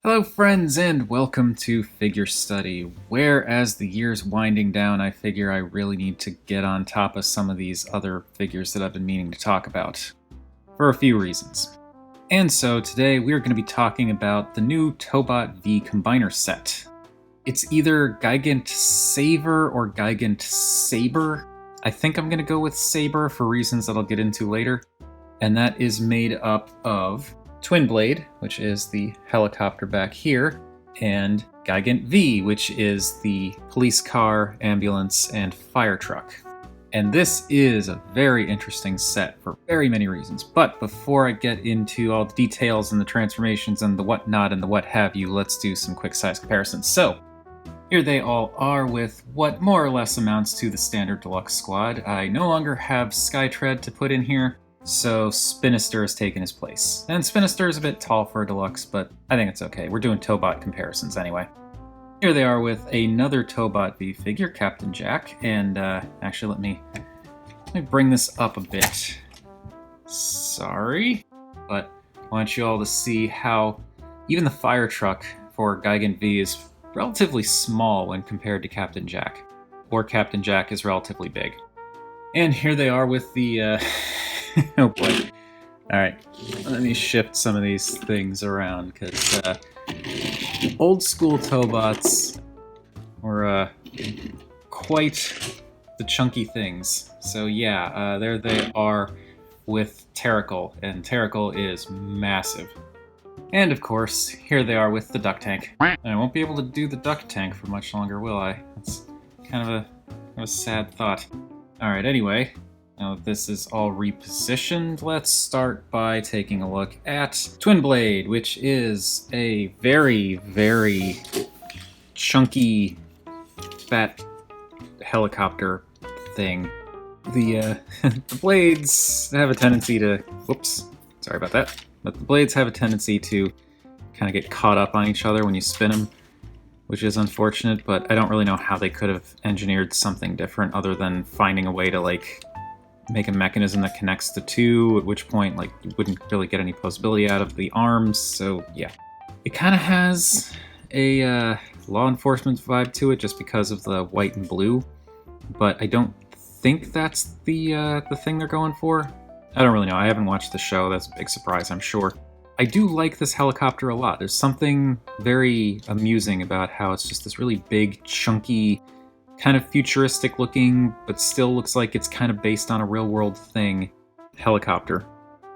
Hello friends and welcome to Figure Study, where as the year's winding down I figure I really need to get on top of some of these other figures that I've been meaning to talk about, for a few reasons. And so today we're going to be talking about the new Tobot V Combiner set. It's either Gigant Saber or Gigant Saber. I think I'm going to go with Saber for reasons that I'll get into later. And that is made up of Twin Blade, which is the helicopter back here, and Gigant V, which is the police car, ambulance, and Firetruck. And this is a very interesting set for very many reasons. But before I get into all the details and the transformations and the whatnot and the what have you, let's do some quick size comparisons. So, here they all are with what more or less amounts to the standard deluxe squad. I no longer have Skytread to put in here, so Spinister has taken his place. And Spinister is a bit tall for a deluxe, but I think it's okay. We're doing Tobot comparisons anyway. Here they are with another Tobot V figure, Captain Jack, and actually let me bring this up a bit. Sorry, but I want you all to see how even the Firetruck for Gigant V is relatively small when compared to Captain Jack, or Captain Jack is relatively big. And here they are with the oh boy. Alright, let me shift some of these things around, because old school Tobots were quite the chunky things. So yeah, there they are with Terrical, and Terrical is massive. And of course, here they are with the duck tank. And I won't be able to do the duck tank for much longer, will I? That's kind of a sad thought. Alright, anyway, now that this is all repositioned, let's start by taking a look at Twin Blade, which is a very, very chunky, fat helicopter thing. The blades have a tendency to... Whoops, sorry about that. But the blades have a tendency to kind of get caught up on each other when you spin them, which is unfortunate, but I don't really know how they could have engineered something different other than finding a way to, like, make a mechanism that connects the two, at which point, like, you wouldn't really get any posability out of the arms, so yeah. It kind of has a law enforcement vibe to it just because of the white and blue, but I don't think that's the thing they're going for. I don't really know. I haven't watched the show. That's a big surprise, I'm sure. I do like this helicopter a lot. There's something very amusing about how it's just this really big, chunky, kind of futuristic looking, but still looks like it's kind of based on a real-world thing, helicopter.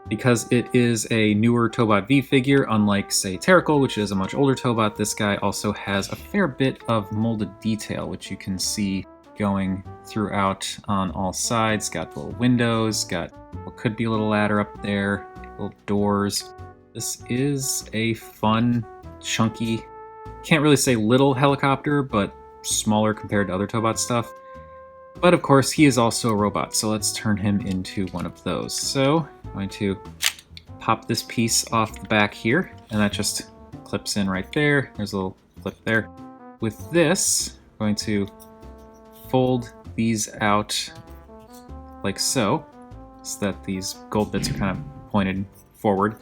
Because it is a newer Tobot V figure, unlike, say, Terrical, which is a much older Tobot, this guy also has a fair bit of molded detail, which you can see going throughout on all sides. Got little windows, got what could be a little ladder up there, little doors. This is a fun, chunky, can't really say little helicopter, but smaller compared to other Tobot stuff. But of course, he is also a robot, so let's turn him into one of those. So I'm going to pop this piece off the back here, and that just clips in right there. There's a little clip there. With this, I'm going to fold these out like so that these gold bits are kind of pointed forward.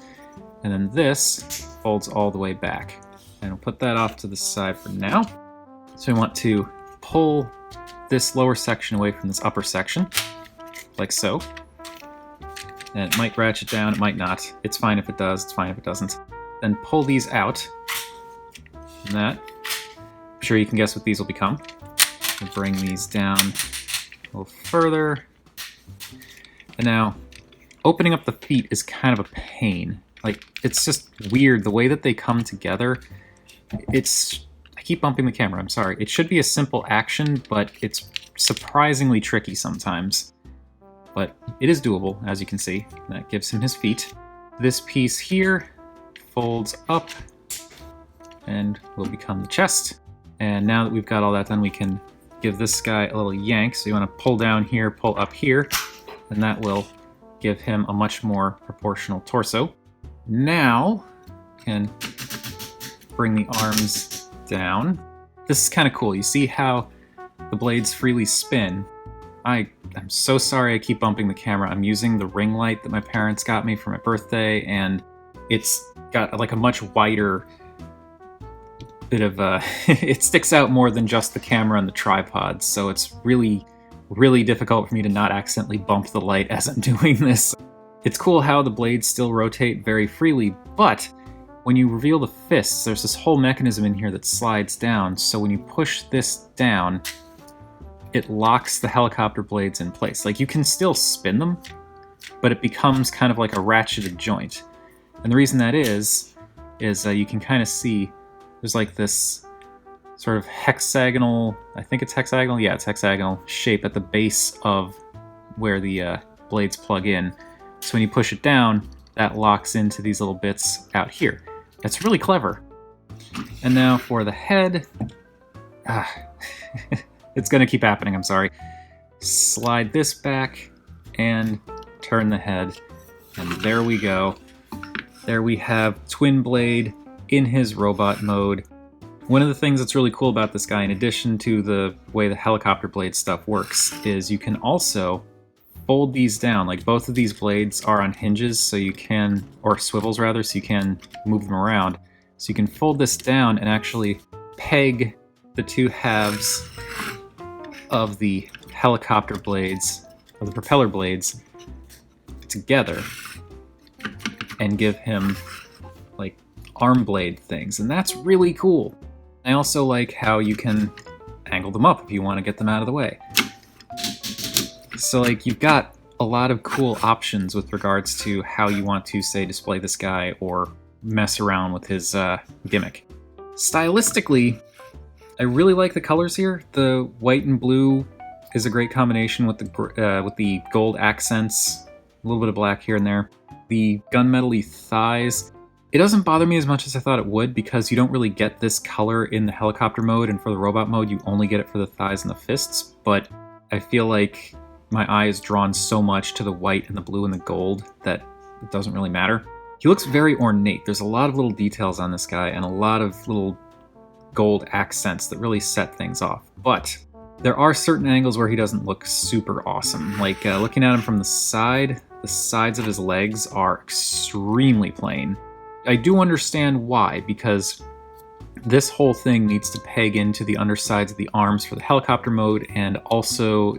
And then this folds all the way back. And we'll put that off to the side for now. So we want to pull this lower section away from this upper section, like so. And it might ratchet down, it might not. It's fine if it does, it's fine if it doesn't. Then pull these out. And that, I'm sure you can guess what these will become. We'll bring these down a little further. And now, opening up the feet is kind of a pain. Like, it's just weird. The way that they come together, I keep bumping the camera, I'm sorry. It should be a simple action, but it's surprisingly tricky sometimes. But it is doable, as you can see. That gives him his feet. This piece here folds up and will become the chest. And now that we've got all that done, we can give this guy a little yank. So you want to pull down here, pull up here, and that will give him a much more proportional torso. Now, can bring the arms down. This is kind of cool. You see how the blades freely spin. I'm so sorry I keep bumping the camera. I'm using the ring light that my parents got me for my birthday, and it's got like a much wider bit of it sticks out more than just the camera and the tripod, so it's really, really difficult for me to not accidentally bump the light as I'm doing this. It's cool how the blades still rotate very freely, but when you reveal the fists, there's this whole mechanism in here that slides down, so when you push this down, it locks the helicopter blades in place. Like, you can still spin them, but it becomes kind of like a ratcheted joint. And the reason that is you can kind of see there's like this sort of hexagonal, I think it's hexagonal, yeah, it's hexagonal shape at the base of where the blades plug in. So when you push it down, that locks into these little bits out here. That's really clever. And now for the head, it's gonna keep happening, I'm sorry. Slide this back and turn the head, and there we go. There we have Twin Blade in his robot mode. One of the things that's really cool about this guy, in addition to the way the helicopter blade stuff works, is you can also fold these down. Like, both of these blades are on hinges, so you can, or swivels rather, so you can move them around. So you can fold this down and actually peg the two halves of the helicopter blades, or the propeller blades, together and give him like arm blade things, and that's really cool. I also like how you can angle them up if you want to get them out of the way. So like, you've got a lot of cool options with regards to how you want to, say, display this guy or mess around with his gimmick. Stylistically, I really like the colors here. The white and blue is a great combination with the gold accents, a little bit of black here and there. The gunmetal-y thighs, it doesn't bother me as much as I thought it would, because you don't really get this color in the helicopter mode, and for the robot mode you only get it for the thighs and the fists, but I feel like my eye is drawn so much to the white and the blue and the gold that it doesn't really matter. He looks very ornate. There's a lot of little details on this guy and a lot of little gold accents that really set things off. But there are certain angles where he doesn't look super awesome. Like looking at him from the sides of his legs are extremely plain. I do understand why, because this whole thing needs to peg into the undersides of the arms for the helicopter mode, and also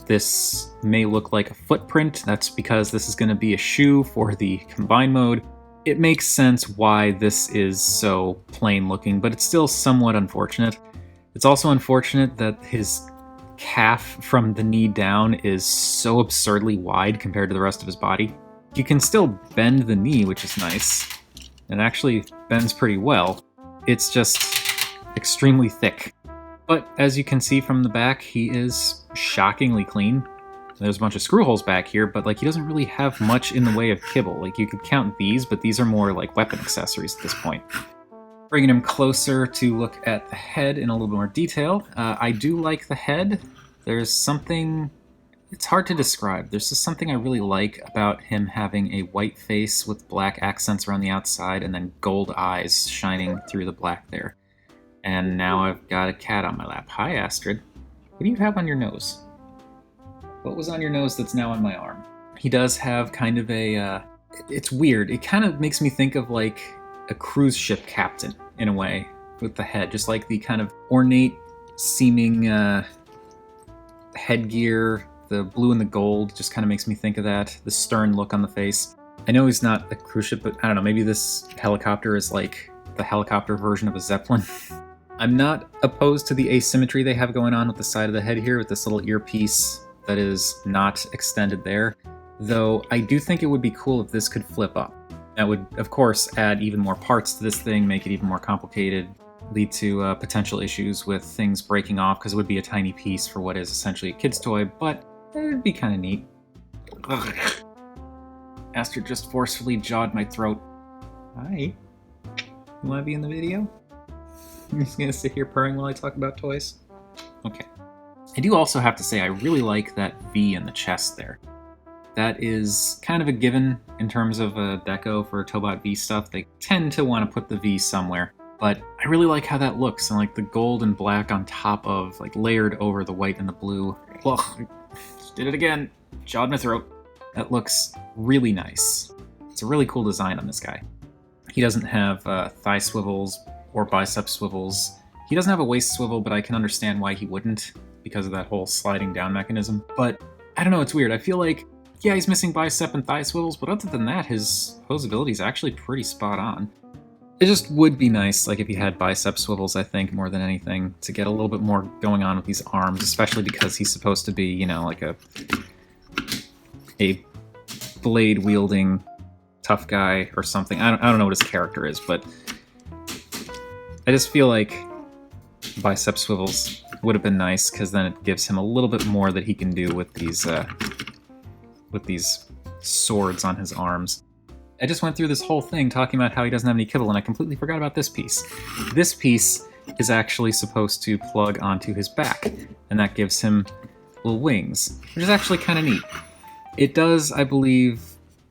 this may look like a footprint. That's because this is going to be a shoe for the combined mode. It makes sense why this is so plain looking, but it's still somewhat unfortunate. It's also unfortunate that his calf from the knee down is so absurdly wide compared to the rest of his body. You can still bend the knee, which is nice. It actually bends pretty well. It's just extremely thick. But as you can see from the back, he is shockingly clean. There's a bunch of screw holes back here, but like, he doesn't really have much in the way of kibble. Like, you could count these, but these are more like weapon accessories at this point. Bringing him closer to look at the head in a little bit more detail. I do like the head. There's something, it's hard to describe. There's just something I really like about him having a white face with black accents around the outside and then gold eyes shining through the black there. And now I've got a cat on my lap. Hi, Astrid. What do you have on your nose? What was on your nose that's now on my arm? He does have kind of a, it's weird. It kind of makes me think of like a cruise ship captain in a way with the head. Just like the kind of ornate seeming headgear, the blue and the gold just kind of makes me think of that. The stern look on the face. I know he's not a cruise ship, but I don't know, maybe this helicopter is like the helicopter version of a Zeppelin. I'm not opposed to the asymmetry they have going on with the side of the head here with this little earpiece that is not extended there, though I do think it would be cool if this could flip up. That would, of course, add even more parts to this thing, make it even more complicated, lead to potential issues with things breaking off, because it would be a tiny piece for what is essentially a kid's toy, but it'd be kind of neat. Ugh. Astrid just forcefully jawed my throat. Hi. You want to be in the video? I'm just going to sit here purring while I talk about toys? Okay. I do also have to say I really like that V in the chest there. That is kind of a given in terms of a deco for Tobot V stuff. They tend to want to put the V somewhere, but I really like how that looks, and like the gold and black on top of, like layered over the white and the blue. Ugh, did it again. Jawed my throat. That looks really nice. It's a really cool design on this guy. He doesn't have thigh swivels or bicep swivels. He doesn't have a waist swivel, but I can understand why he wouldn't, because of that whole sliding down mechanism. But I don't know, it's weird. I feel like, yeah, he's missing bicep and thigh swivels, but other than that, his posability is actually pretty spot on. It just would be nice, like, if he had bicep swivels, I think, more than anything, to get a little bit more going on with these arms, especially because he's supposed to be, you know, like a blade-wielding tough guy or something. I don't know what his character is, but I just feel like bicep swivels would have been nice, because then it gives him a little bit more that he can do with these swords on his arms. I just went through this whole thing talking about how he doesn't have any kibble, and I completely forgot about this piece. This piece is actually supposed to plug onto his back, and that gives him little wings, which is actually kind of neat. It does, I believe,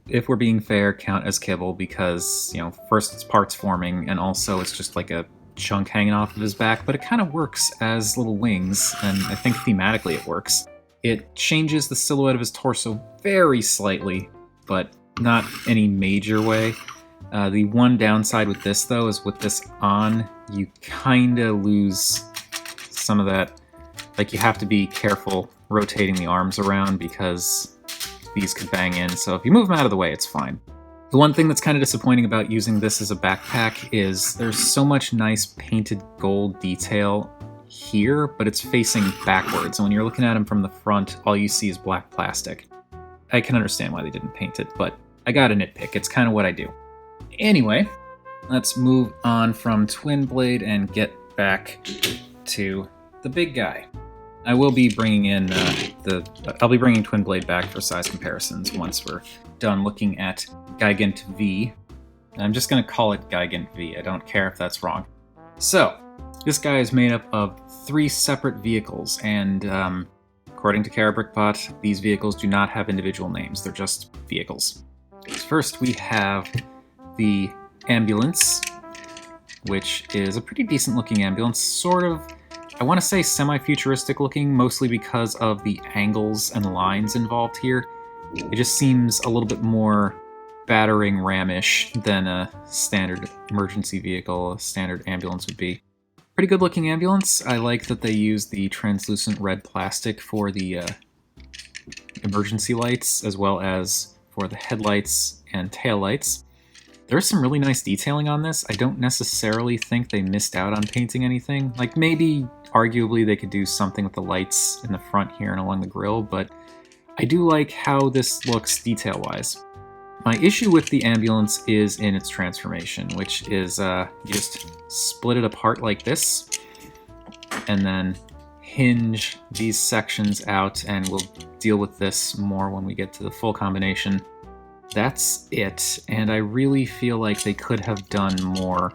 if we're being fair, count as kibble, because, you know, first it's parts forming, and also it's just like a chunk hanging off of his back, but it kind of works as little wings, and I think thematically it works. It changes the silhouette of his torso very slightly, but not any major way. The one downside with this, though, is with this on, you kind of lose some of that. Like, you have to be careful rotating the arms around, because these could bang in, so if you move them out of the way, it's fine. The one thing that's kind of disappointing about using this as a backpack is there's so much nice painted gold detail here, but it's facing backwards, and when you're looking at him from the front, all you see is black plastic. I can understand why they didn't paint it, but I gotta nitpick. It's kind of what I do. Anyway, let's move on from Twin Blade and get back to the big guy. I will be bringing in I'll be bringing Twin Blade back for size comparisons once we're done looking at Gigant V. I'm just gonna call it Gigant V. I don't care if that's wrong. So, this guy is made up of 3 separate vehicles, and according to Karabrickbot, these vehicles do not have individual names. They're just vehicles. First, we have the ambulance, which is a pretty decent looking ambulance. Sort of, I want to say semi-futuristic looking, mostly because of the angles and lines involved here. It just seems a little bit more battering ram-ish than a standard emergency vehicle, a standard ambulance would be. Pretty good looking ambulance. I like that they use the translucent red plastic for the emergency lights, as well as for the headlights and taillights. There's some really nice detailing on this. I don't necessarily think they missed out on painting anything. Like, maybe, arguably, they could do something with the lights in the front here and along the grille, but I do like how this looks detail-wise. My issue with the ambulance is in its transformation, which is you just split it apart like this, and then hinge these sections out, and we'll deal with this more when we get to the full combination. That's it, and I really feel like they could have done more.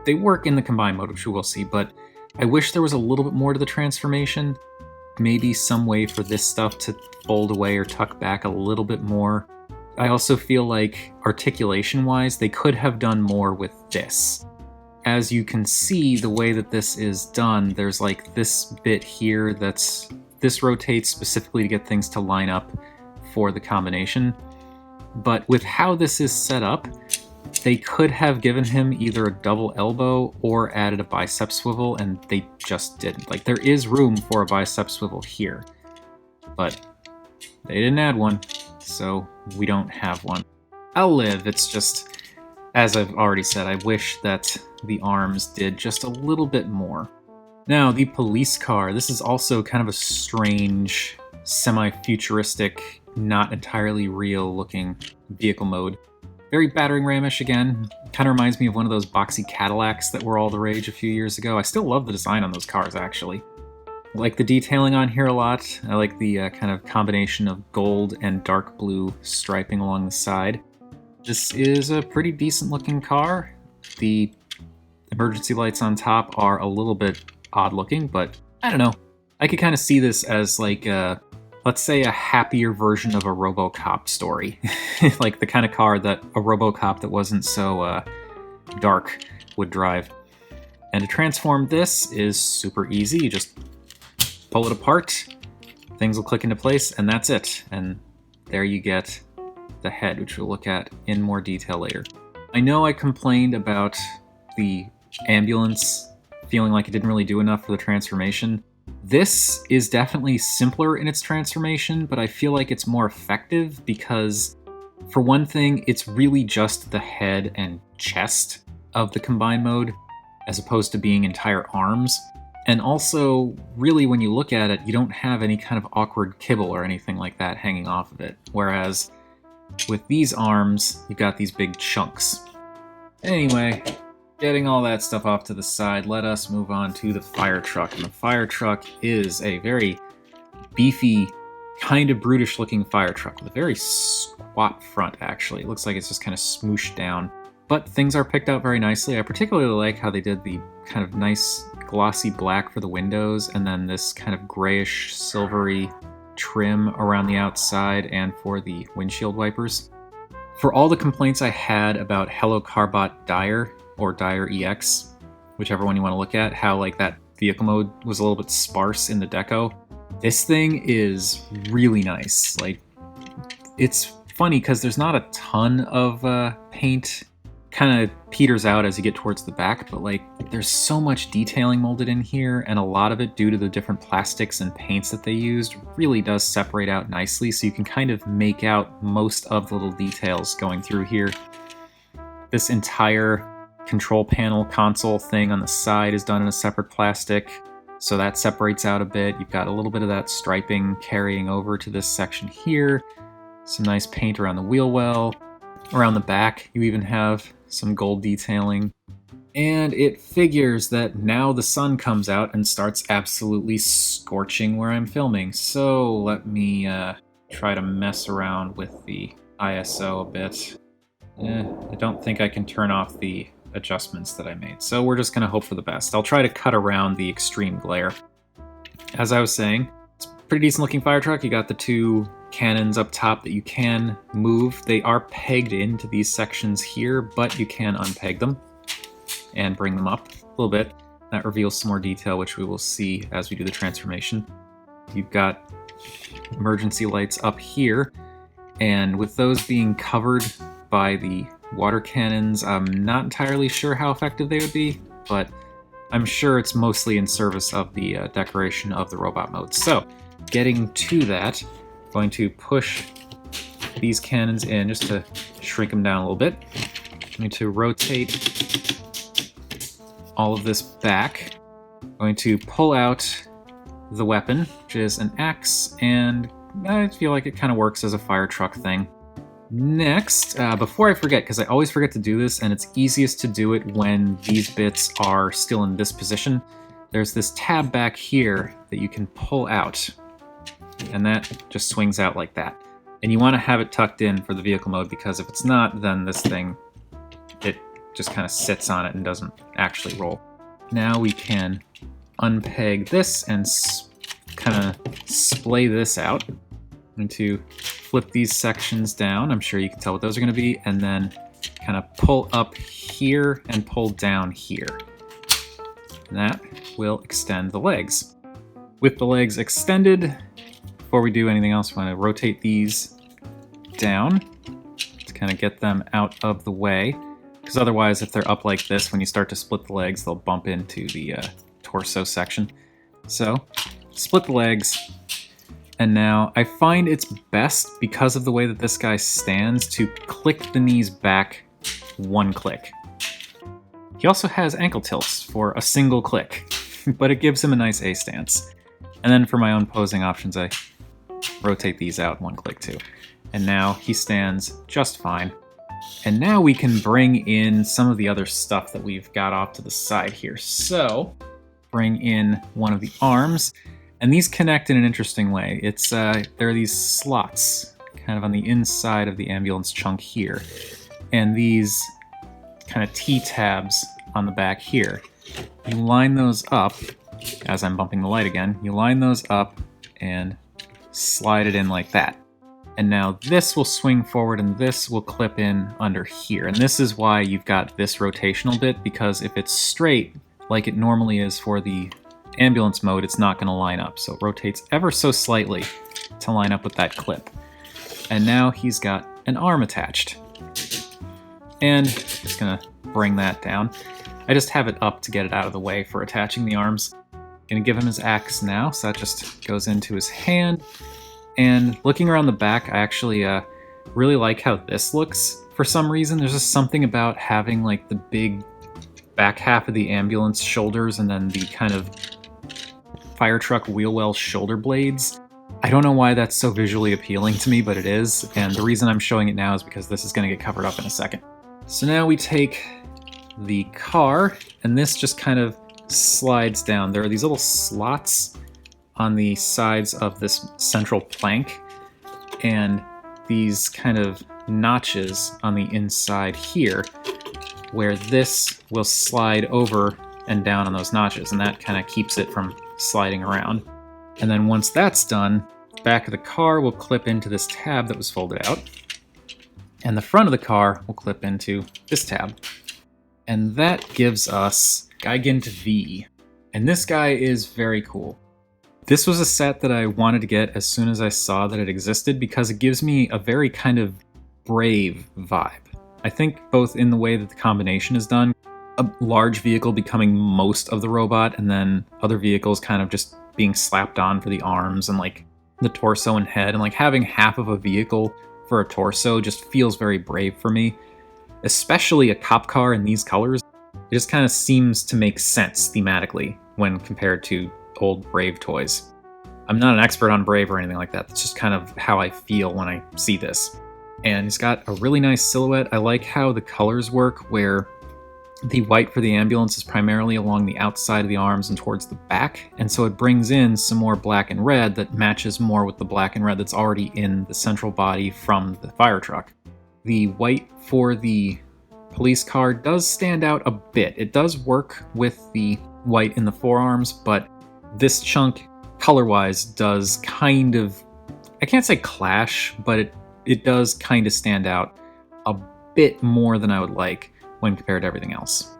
They work in the combined mode, which we will see, but I wish there was a little bit more to the transformation. Maybe some way for this stuff to fold away or tuck back a little bit more. I also feel like, articulation-wise, they could have done more with this. As you can see, the way that this is done, there's like this bit here this rotates specifically to get things to line up for the combination. But with how this is set up, they could have given him either a double elbow or added a bicep swivel, and they just didn't. Like, there is room for a bicep swivel here, but they didn't add one, so we don't have one. I'll live. It's just, as I've already said, I wish that the arms did just a little bit more. Now, the police car. This is also kind of a strange, semi-futuristic, not entirely real looking vehicle mode. Very battering ramish again. Kind of reminds me of one of those boxy Cadillacs that were all the rage a few years ago. I still love the design on those cars, actually. I like the detailing on here a lot. I like the kind of combination of gold and dark blue striping along the side. This is a pretty decent looking car. The emergency lights on top are a little bit odd looking, but I don't know. I could kind of see this as like let's say a happier version of a RoboCop story. Like the kind of car that a RoboCop that wasn't so dark would drive. And to transform this is super easy. You just pull it apart, things will click into place, and that's it. And there you get the head, which we'll look at in more detail later. I know I complained about the ambulance, feeling like it didn't really do enough for the transformation. This is definitely simpler in its transformation, but I feel like it's more effective because, for one thing, it's really just the head and chest of the combine mode, as opposed to being entire arms. And also, really, when you look at it, you don't have any kind of awkward kibble or anything like that hanging off of it. Whereas, with these arms, you've got these big chunks. Anyway, getting all that stuff off to the side, let us move on to the Firetruck. And the Firetruck is a very beefy, kind of brutish-looking Firetruck with a very squat front, actually. It looks like it's just kind of smooshed down. But things are picked out very nicely. I particularly like how they did the kind of nice glossy black for the windows, and then this kind of grayish silvery trim around the outside and for the windshield wipers. For all the complaints I had about Hello Carbot Dire, or Dire EX, whichever one you want to look at, how like that vehicle mode was a little bit sparse in the deco, this thing is really nice. Like, it's funny because there's not a ton of paint. Kind of peters out as you get towards the back, but like there's so much detailing molded in here, and a lot of it, due to the different plastics and paints that they used, really does separate out nicely, so you can kind of make out most of the little details going through here. This entire control panel console thing on the side is done in a separate plastic, so that separates out a bit. You've got a little bit of that striping carrying over to this section here. Some nice paint around the wheel well. Around the back, you even have some gold detailing. And it figures that now the sun comes out and starts absolutely scorching where I'm filming. So let me try to mess around with the ISO a bit. I don't think I can turn off the adjustments that I made, so we're just going to hope for the best. I'll try to cut around the extreme glare. As I was saying, it's a pretty decent looking Firetruck. You got the two cannons up top that you can move. They are pegged into these sections here, but you can unpeg them and bring them up a little bit. That reveals some more detail, which we will see as we do the transformation. You've got emergency lights up here, and with those being covered by the water cannons, I'm not entirely sure how effective they would be, but I'm sure it's mostly in service of the decoration of the robot mode. So, getting to that, going to push these cannons in just to shrink them down a little bit. I'm going to rotate all of this back. I'm going to pull out the weapon, which is an axe, and I feel like it kind of works as a fire truck thing. Next, before I forget, because I always forget to do this, and it's easiest to do it when these bits are still in this position, there's this tab back here that you can pull out. And that just swings out like that. And you want to have it tucked in for the vehicle mode, because if it's not, then this thing, it just kind of sits on it and doesn't actually roll. Now we can unpeg this and kind of splay this out. I'm going to flip these sections down. I'm sure you can tell what those are going to be. And then kind of pull up here and pull down here. And that will extend the legs. With the legs extended, before we do anything else, we want to rotate these down to kind of get them out of the way. Because otherwise, if they're up like this, when you start to split the legs, they'll bump into the torso section. So, split the legs. And now, I find it's best, because of the way that this guy stands, to click the knees back one click. He also has ankle tilts for a single click, but it gives him a nice A stance. And then for my own posing options, I rotate these out one click too. And now he stands just fine. And now we can bring in some of the other stuff that we've got off to the side here. So, bring in one of the arms, and these connect in an interesting way. It's there are these slots kind of on the inside of the ambulance chunk here, and these kind of T-tabs on the back here. You line those up, as I'm bumping the light again, you line those up and slide it in like that. And now this will swing forward and this will clip in under here. And this is why you've got this rotational bit, because if it's straight, like it normally is for the ambulance mode, it's not going to line up. So it rotates ever so slightly to line up with that clip. And now he's got an arm attached. And just going to bring that down. I just have it up to get it out of the way for attaching the arms. Gonna give him his axe now, so that just goes into his hand. And looking around the back, I actually really like how this looks. For some reason, there's just something about having like the big back half of the ambulance shoulders and then the kind of Firetruck wheel well shoulder blades. I don't know why that's so visually appealing to me, but it is, and the reason I'm showing it now is because this is going to get covered up in a second. So now we take the car, and this just kind of slides down. There are these little slots on the sides of this central plank, and these kind of notches on the inside here, where this will slide over and down on those notches, and that kind of keeps it from sliding around. And then once that's done, the back of the car will clip into this tab that was folded out, and the front of the car will clip into this tab. And that gives us Gigant V. And this guy is very cool. This was a set that I wanted to get as soon as I saw that it existed because it gives me a very kind of brave vibe. I think both in the way that the combination is done, a large vehicle becoming most of the robot, and then other vehicles kind of just being slapped on for the arms and like the torso and head, and like having half of a vehicle for a torso just feels very brave for me. Especially a cop car in these colors. It just kind of seems to make sense thematically when compared to old Brave toys. I'm not an expert on Brave or anything like that. It's just kind of how I feel when I see this. And he's got a really nice silhouette. I like how the colors work, where the white for the ambulance is primarily along the outside of the arms and towards the back, and so it brings in some more black and red that matches more with the black and red that's already in the central body from the Firetruck. The white for the police car does stand out a bit. It does work with the white in the forearms, but this chunk, color-wise, does kind of, I can't say clash, but it does kind of stand out a bit more than I would like when compared to everything else.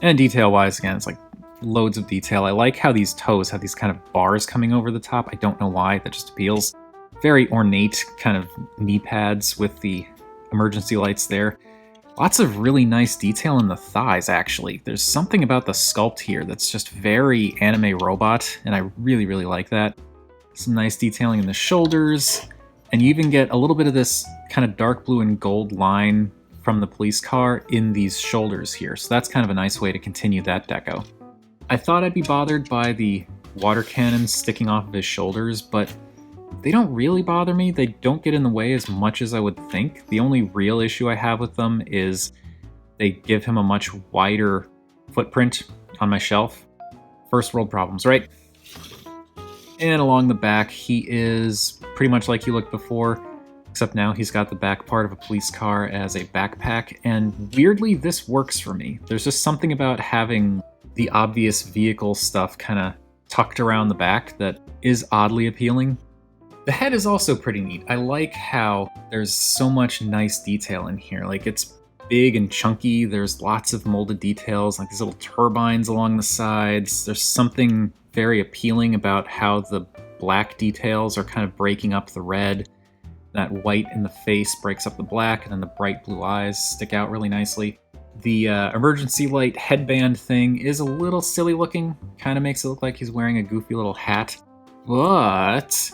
And detail-wise, again, it's like loads of detail. I like how these toes have these kind of bars coming over the top. I don't know why, that just appeals. Very ornate kind of knee pads with the emergency lights there. Lots of really nice detail in the thighs, actually. There's something about the sculpt here that's just very anime robot, and I really, really like that. Some nice detailing in the shoulders, and you even get a little bit of this kind of dark blue and gold line from the police car in these shoulders here, so that's kind of a nice way to continue that deco. I thought I'd be bothered by the water cannons sticking off of his shoulders, but they don't really bother me. They don't get in the way as much as I would think. The only real issue I have with them is they give him a much wider footprint on my shelf. First world problems, right? And along the back, he is pretty much like he looked before, except now he's got the back part of a police car as a backpack, and weirdly, this works for me. There's just something about having the obvious vehicle stuff kind of tucked around the back that is oddly appealing. The head is also pretty neat. I like how there's so much nice detail in here. Like, it's big and chunky. There's lots of molded details, like these little turbines along the sides. There's something very appealing about how the black details are kind of breaking up the red. That white in the face breaks up the black, and then the bright blue eyes stick out really nicely. The emergency light headband thing is a little silly looking. Kind of makes it look like he's wearing a goofy little hat. But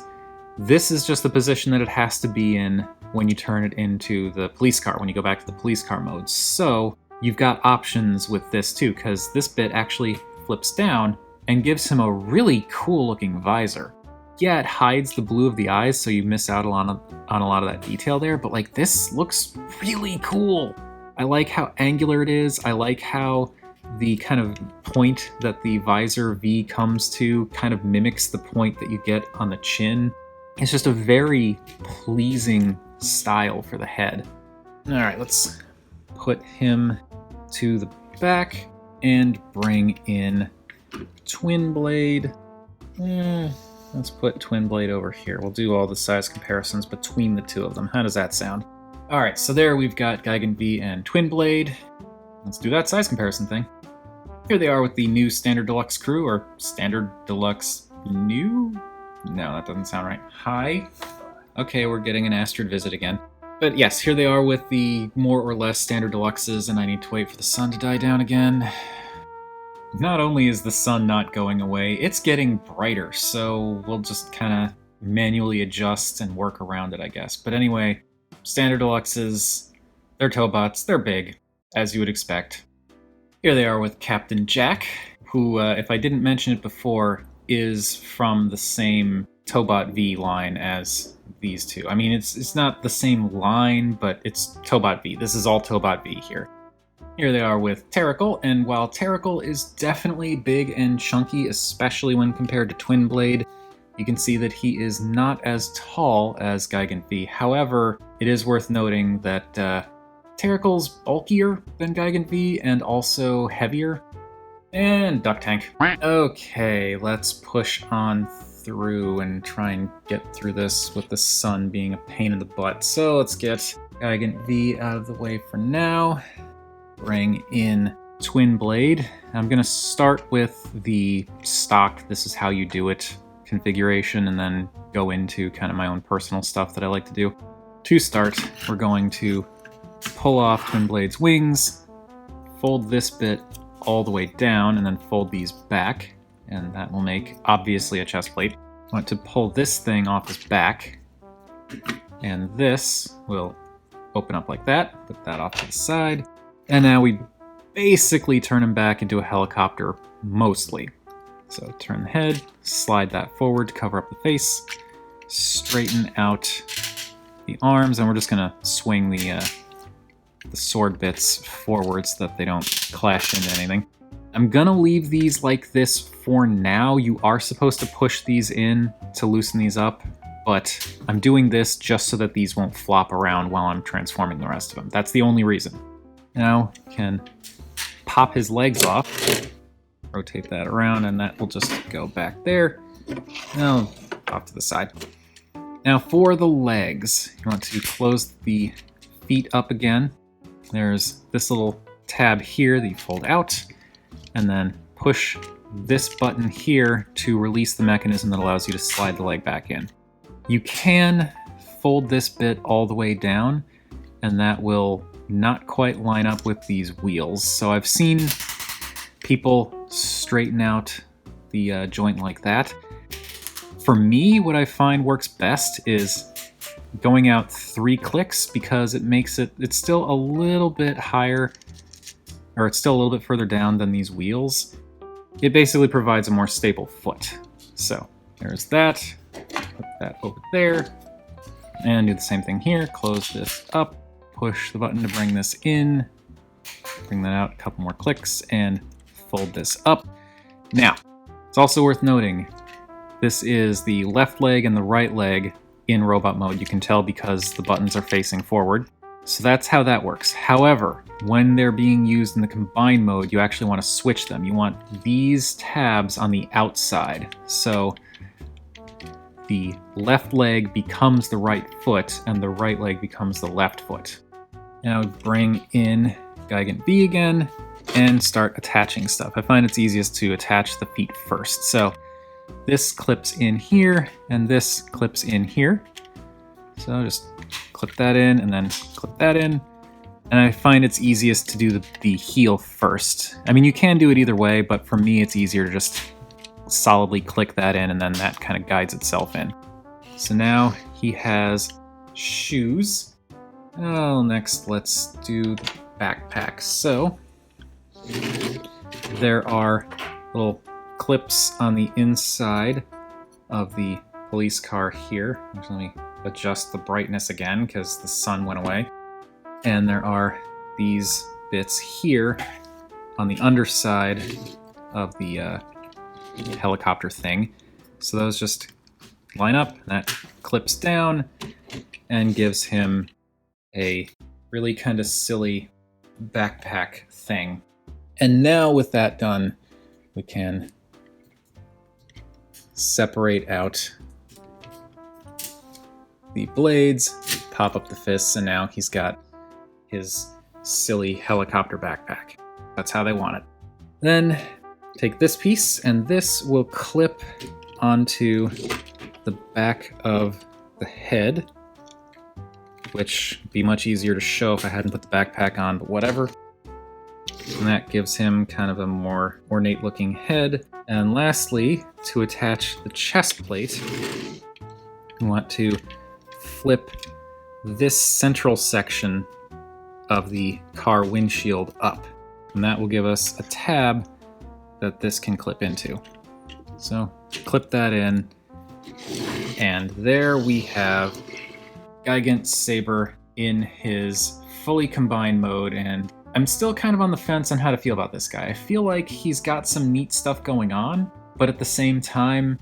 this is just the position that it has to be in when you turn it into the police car, when you go back to the police car mode. So you've got options with this too, because this bit actually flips down and gives him a really cool looking visor. Yeah, it hides the blue of the eyes, so you miss out on a lot of that detail there, but like, this looks really cool. I like how angular it is. I like how the kind of point that the visor V comes to kind of mimics the point that you get on the chin. It's just a very pleasing style for the head. All right, let's put him to the back and bring in Twin Blade. Let's put Twin Blade over here. We'll do all the size comparisons between the two of them. How does that sound? All right, so there we've got Gigant V and Twin Blade. Let's do that size comparison thing. Here they are with the new Standard Deluxe crew, or Standard Deluxe New? No, that doesn't sound right. Hi. Okay, we're getting an Astrid visit again. But yes, here they are with the more or less Standard Deluxes, and I need to wait for the sun to die down again. Not only is the sun not going away, it's getting brighter, so we'll just kind of manually adjust and work around it, I guess. But anyway, Standard Deluxes, they're Tobots, they're big, as you would expect. Here they are with Captain Jack, who, if I didn't mention it before, is from the same Tobot V line as these two. I mean, it's not the same line, but it's Tobot V. This is all Tobot V here. Here they are with Terricle, and while Terricle is definitely big and chunky, especially when compared to Twin Blade, you can see that he is not as tall as Gigant V. However, it is worth noting that Terricle's bulkier than Gigant V and also heavier. And Duck Tank. Okay, let's push on through and try and get through this with the sun being a pain in the butt. So let's get Gigant V out of the way for now. Bring in Twin Blade. I'm going to start with the stock, this is how you do it, configuration, and then go into kind of my own personal stuff that I like to do. To start, we're going to pull off Twin Blade's wings, fold this bit all the way down, and then fold these back, and that will make, obviously, a chest plate. I want to pull this thing off his back, and this will open up like that, put that off to the side. And now we basically turn him back into a helicopter, mostly. So turn the head, slide that forward to cover up the face, straighten out the arms, and we're just gonna swing the sword bits forward so that they don't clash into anything. I'm gonna leave these like this for now. You are supposed to push these in to loosen these up, but I'm doing this just so that these won't flop around while I'm transforming the rest of them. That's the only reason. Now can pop his legs off, rotate that around, and that will just go back there. Now off to the side. Now for the legs, you want to close the feet up again. There's this little tab here that you fold out, and then push this button here to release the mechanism that allows you to slide the leg back in. You can fold this bit all the way down, and that will not quite line up with these wheels. So I've seen people straighten out the joint like that. For me, what I find works best is going out 3 clicks, because it makes it's still a little bit higher, or it's still a little bit further down than these wheels. It basically provides a more stable foot. So there's that, put that over there, and do the same thing here. Close this up, push the button to bring this in, bring that out a couple more clicks, and fold this up. Now, it's also worth noting, this is the left leg and the right leg in robot mode. You can tell because the buttons are facing forward. So that's how that works. However, when they're being used in the combined mode, you actually want to switch them. You want these tabs on the outside. So the left leg becomes the right foot, and the right leg becomes the left foot. Now bring in Gigant V again, and start attaching stuff. I find it's easiest to attach the feet first. So this clips in here, and this clips in here. So just clip that in, and then clip that in. And I find it's easiest to do the heel first. I mean, you can do it either way, but for me it's easier to just solidly click that in, and then that kind of guides itself in. So now he has shoes. Oh, next let's do the backpack. So there are little clips on the inside of the police car here. Let me adjust the brightness again because the sun went away. And there are these bits here on the underside of the helicopter thing. So those just line up, and that clips down and gives him a really kind of silly backpack thing. And now with that done, we can separate out the blades, pop up the fists, and now he's got his silly helicopter backpack. That's how they want it. Then take this piece, and this will clip onto the back of the head, which would be much easier to show if I hadn't put the backpack on, but whatever. And that gives him kind of a more ornate looking head. And lastly, to attach the chest plate, you want to flip this central section of the car windshield up. And that will give us a tab that this can clip into. So clip that in, and there we have Gigant Saber in his fully combined mode, and I'm still kind of on the fence on how to feel about this guy. I feel like he's got some neat stuff going on, but at the same time,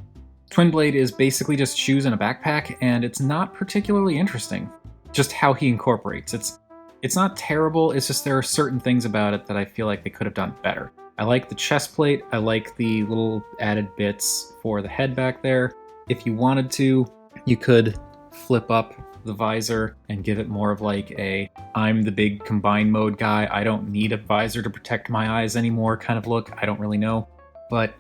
Twin Blade is basically just shoes and a backpack, and it's not particularly interesting. Just how he incorporates. It's not terrible, it's just there are certain things about it that I feel like they could have done better. I like the chest plate, I like the little added bits for the head back there. If you wanted to, you could flip up the visor and give it more of like a I'm the big combined mode guy, I don't need a visor to protect my eyes anymore kind of look. I don't really know. But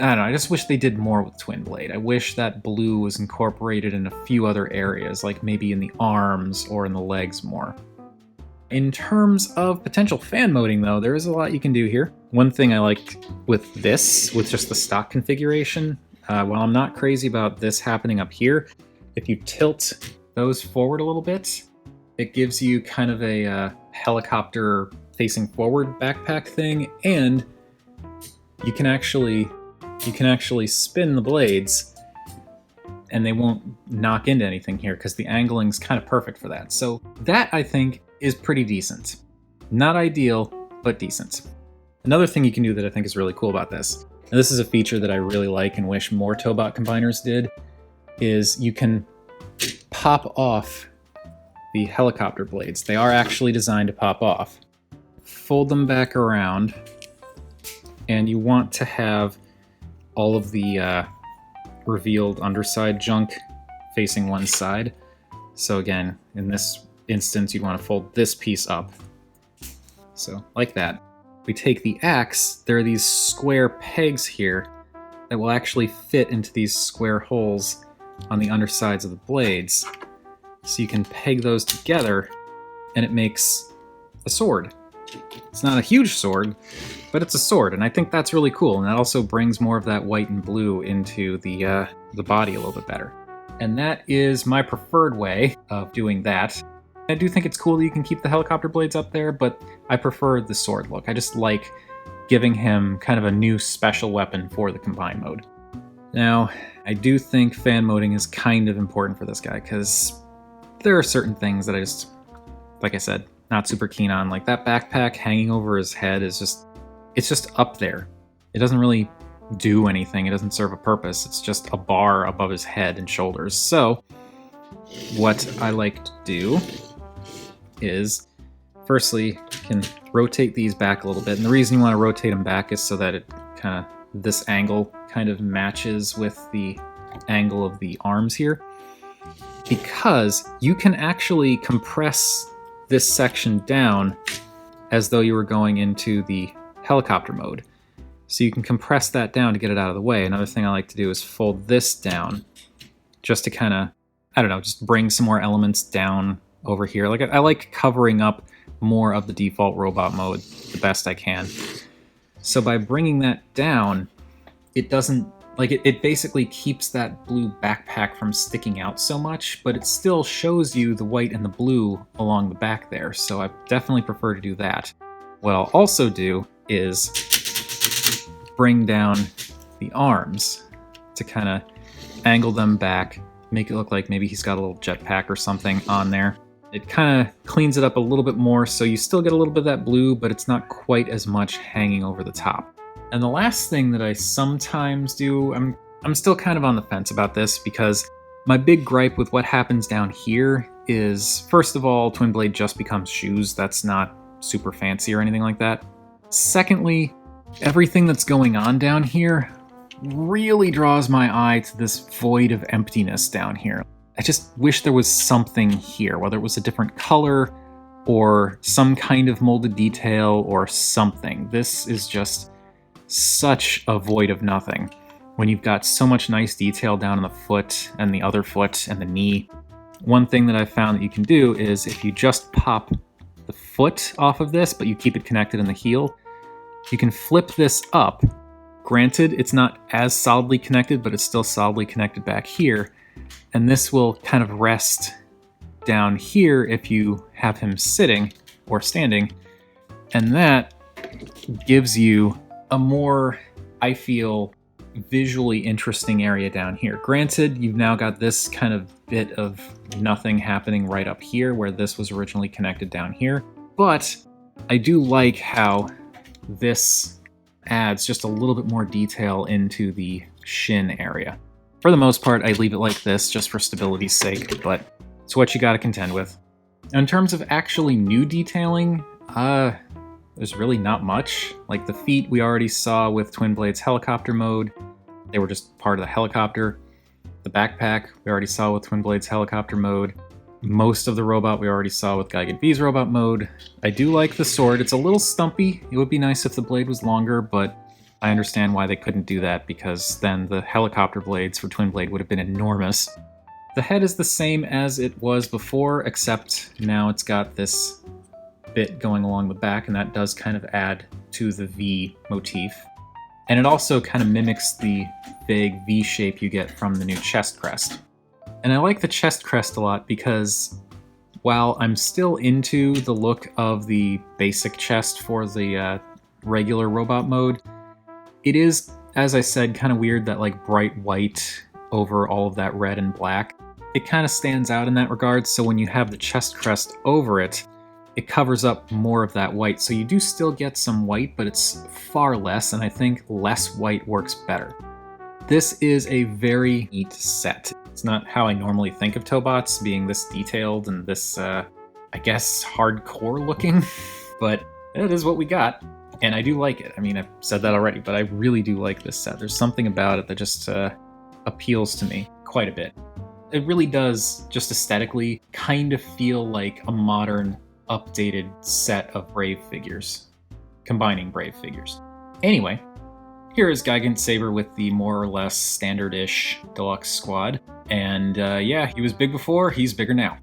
I don't know, I just wish they did more with Twin Blade. I wish that blue was incorporated in a few other areas, like maybe in the arms or in the legs more. In terms of potential fan moding though, there is a lot you can do here. One thing I like with this, with just the stock configuration, while I'm not crazy about this happening up here, if you tilt those forward a little bit, it gives you kind of a helicopter facing forward backpack thing, and you can actually spin the blades and they won't knock into anything here because the angling's kind of perfect for that. So that, I think, is pretty decent. Not ideal, but decent. Another thing you can do that I think is really cool about this, and this is a feature that I really like and wish more Tobot combiners did, is you can pop off the helicopter blades. They are actually designed to pop off. Fold them back around, and you want to have all of the revealed underside junk facing one side. So again, in this instance, you want to fold this piece up. So like that. We take the axe, there are these square pegs here that will actually fit into these square holes on the undersides of the blades. So you can peg those together and it makes a sword. It's not a huge sword, but it's a sword, and I think that's really cool, and that also brings more of that white and blue into the body a little bit better. And that is my preferred way of doing that. I do think it's cool that you can keep the helicopter blades up there, but I prefer the sword look. I just like giving him kind of a new special weapon for the combined mode. Now, I do think fan moding is kind of important for this guy, because there are certain things that I just, like I said, not super keen on. Like that backpack hanging over his head is it's just up there. It doesn't really do anything. It doesn't serve a purpose. It's just a bar above his head and shoulders. So what I like to do is, firstly, you can rotate these back a little bit. And the reason you want to rotate them back is so that it kind of, this angle kind of matches with the angle of the arms here. Because you can actually compress this section down as though you were going into the helicopter mode. So you can compress that down to get it out of the way. Another thing I like to do is fold this down just to kind of, I don't know, just bring some more elements down over here. Like I like covering up more of the default robot mode the best I can. So by bringing that down, it doesn't, like it basically keeps that blue backpack from sticking out so much, but it still shows you the white and the blue along the back there. So I definitely prefer to do that. What I'll also do is bring down the arms to kind of angle them back, make it look like maybe he's got a little jetpack or something on there. It kind of cleans it up a little bit more, so you still get a little bit of that blue, but it's not quite as much hanging over the top. And the last thing that I sometimes do, I'm still kind of on the fence about this, because my big gripe with what happens down here is, first of all, Twin Blade just becomes shoes. That's not super fancy or anything like that. Secondly, everything that's going on down here really draws my eye to this void of emptiness down here. I just wish there was something here, whether it was a different color or some kind of molded detail or something. This is just such a void of nothing when you've got so much nice detail down on the foot and the other foot and the knee. One thing that I've found that you can do is if you just pop the foot off of this, but you keep it connected in the heel. You can flip this up. Granted, it's not as solidly connected, but it's still solidly connected back here. And this will kind of rest down here if you have him sitting or standing. And that gives you a more, I feel, visually interesting area down here. Granted, you've now got this kind of bit of nothing happening right up here where this was originally connected down here. But I do like how this adds just a little bit more detail into the shin area. For the most part, I leave it like this just for stability's sake, but it's what you gotta contend with. In terms of actually new detailing, there's really not much. Like the feet we already saw with Twin Blade's helicopter mode. They were just part of the helicopter. The backpack we already saw with Twin Blade's helicopter mode. Most of the robot we already saw with Gigant V's robot mode. I do like the sword. It's a little stumpy. It would be nice if the blade was longer, but I understand why they couldn't do that because then the helicopter blades for Twin Blade would have been enormous. The head is the same as it was before, except now it's got this bit going along the back, and that does kind of add to the V motif. And it also kind of mimics the vague V shape you get from the new chest crest. And I like the chest crest a lot because while I'm still into the look of the basic chest for the regular robot mode, it is, as I said, kind of weird that like bright white over all of that red and black. It kind of stands out in that regard, so when you have the chest crest over it, it covers up more of that white. So you do still get some white, but it's far less, and I think less white works better. This is a very neat set. It's not how I normally think of Tobots, being this detailed and this, I guess, hardcore looking, but it is what we got, and I do like it. I mean, I've said that already, but I really do like this set. There's something about it that just appeals to me quite a bit. It really does, just aesthetically, kind of feel like a modern, updated set of Brave figures, combining Brave figures. Anyway, here is Gigant Saber with the more or less standard-ish deluxe squad, and yeah, he was big before, he's bigger now.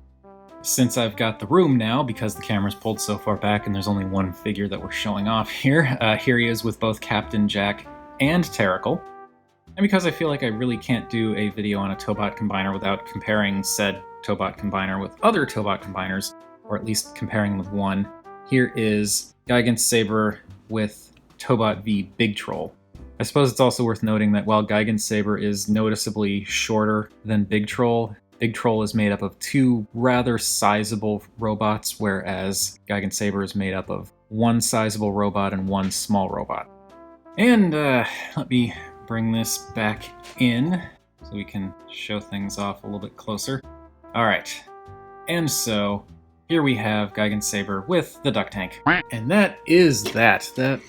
Since I've got the room now, because the camera's pulled so far back and there's only one figure that we're showing off here, here he is with both Captain Jack and Terrical. And because I feel like I really can't do a video on a Tobot combiner without comparing said Tobot combiner with other Tobot combiners, or at least comparing them with one, here is Gigant Saber with Tobot V Big Troll. I suppose it's also worth noting that while Gigant Saber is noticeably shorter than Big Troll is made up of two rather sizable robots, whereas Gigant Saber is made up of one sizable robot and one small robot. And let me bring this back in so we can show things off a little bit closer. All right, and so here we have Gigant Saber with the duck tank. And that is that. That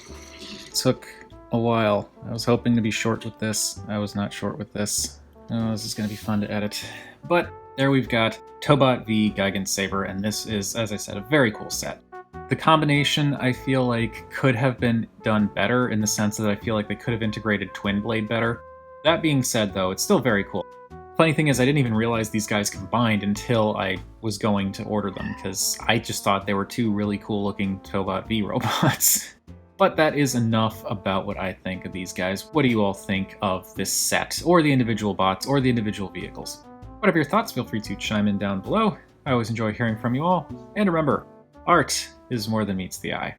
took a while. I was hoping to be short with this. I was not short with this. Oh, this is going to be fun to edit. But there we've got Tobot V Gigant Saber, and this is, as I said, a very cool set. The combination, I feel like, could have been done better in the sense that I feel like they could have integrated Twin Blade better. That being said, though, it's still very cool. Funny thing is, I didn't even realize these guys combined until I was going to order them, because I just thought they were two really cool-looking Tobot V robots. But that is enough about what I think of these guys. What do you all think of this set, or the individual bots, or the individual vehicles? Whatever your thoughts, feel free to chime in down below. I always enjoy hearing from you all. And remember, art is more than meets the eye.